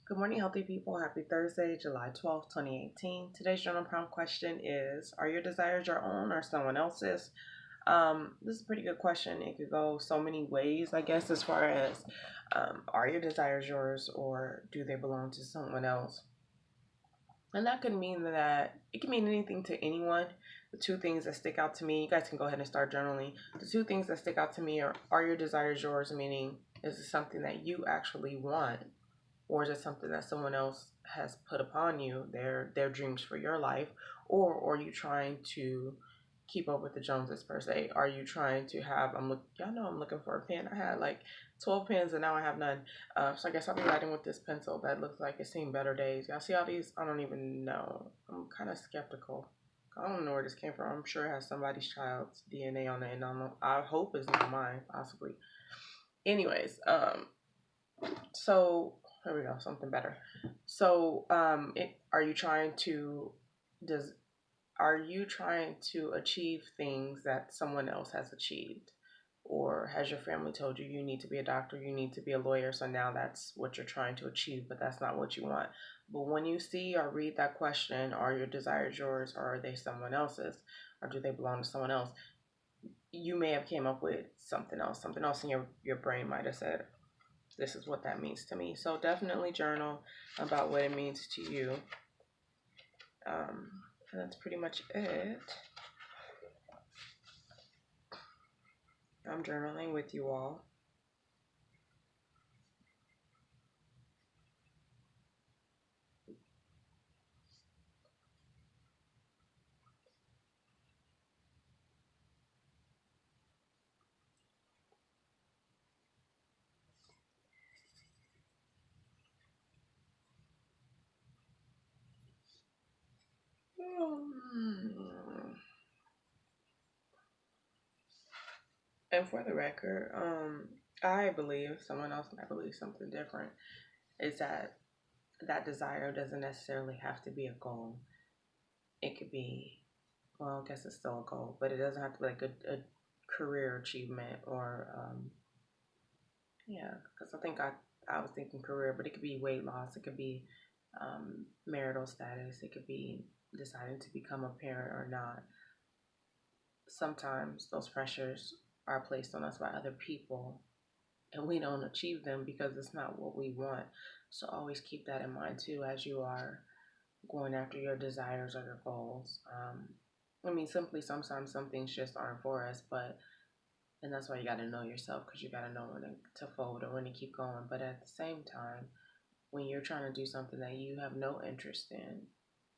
Good morning, healthy people. Happy Thursday, July 12th, 2018. Today's journal prompt question is: are your desires your own or someone else's? This is a pretty good question. It could go so many ways, I guess, as far as are your desires yours or do they belong to someone else? And that could mean that it can mean anything to anyone. The two things that stick out to me, you guys can go ahead and start journaling. The two things that stick out to me are your desires yours, meaning is it something that you actually want? Or is it something that someone else has put upon you, their dreams for your life? Or are you trying to keep up with the Joneses per se? Are you trying to have y'all know I'm looking for a pen. I had like 12 pens and now I have none. So I guess I'll be writing with this pencil that looks like it's seen better days. Y'all see all these? I don't even know. I'm kind of skeptical. I don't know where this came from. I'm sure it has somebody's child's DNA on it, and I hope it's not mine, possibly. Anyways, so there we go, something better. So, are you trying to does are you trying to achieve things that someone else has achieved? Or has your family told you you need to be a doctor, you need to be a lawyer, so now that's what you're trying to achieve, but that's not what you want. But when you see or read that question, are your desires yours or are they someone else's? Or do they belong to someone else? You may have came up with something else in your brain might have said, this is what that means to me. So definitely journal about what it means to you. And that's pretty much it. I'm journaling with you all. And for the record, I believe someone else might believe something different. Is that desire doesn't necessarily have to be a goal. It could be, well, I guess it's still a goal, but it doesn't have to be like a career achievement or yeah, because I was thinking career, but it could be weight loss. It could be marital status. It could be deciding to become a parent or not. Sometimes those pressures are placed on us by other people, and we don't achieve them because it's not what we want. So always keep that in mind too as you are going after your desires or your goals. Simply sometimes some things just aren't for us, but and that's why you got to know yourself because you got to know when to fold or when to keep going. But at the same time, when you're trying to do something that you have no interest in,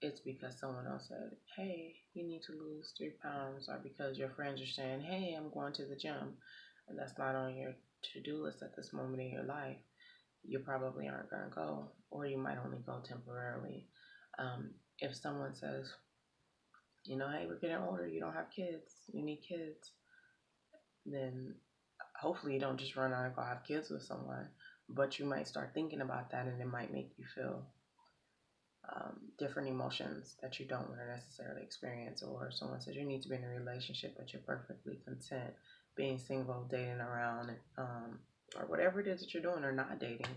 it's because someone else said, hey, you need to lose 3 pounds, or because your friends are saying, hey, I'm going to the gym, and that's not on your to do list at this moment in your life, you probably aren't going to go, or you might only go temporarily. If someone says, hey, we're getting older, you don't have kids, you need kids, then hopefully you don't just run out and go have kids with someone, but you might start thinking about that and it might make you feel different emotions that you don't want to necessarily experience. Or someone says you need to be in a relationship but you're perfectly content being single, dating around, or whatever it is that you're doing or not dating,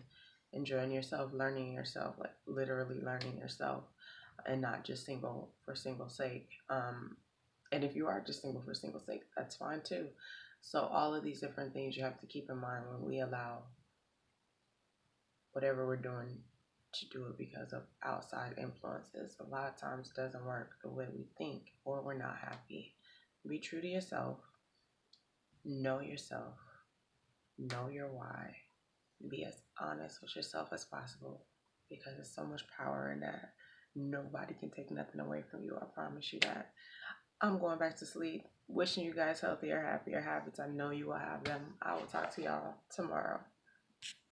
enjoying yourself, learning yourself, like literally learning yourself, and not just single for single sake. And if you are just single for single sake, that's fine too. So all of these different things you have to keep in mind when we allow whatever we're doing to do it because of outside influences. A lot of times it doesn't work the way we think or we're not happy. Be true to yourself. Know know your why. Be as honest with yourself as possible because there's so much power in that. Nobody can take nothing away from you. I promise you that. I'm going back to sleep. Wishing you guys healthier, happier habits. I know you will have them. I will talk to y'all tomorrow.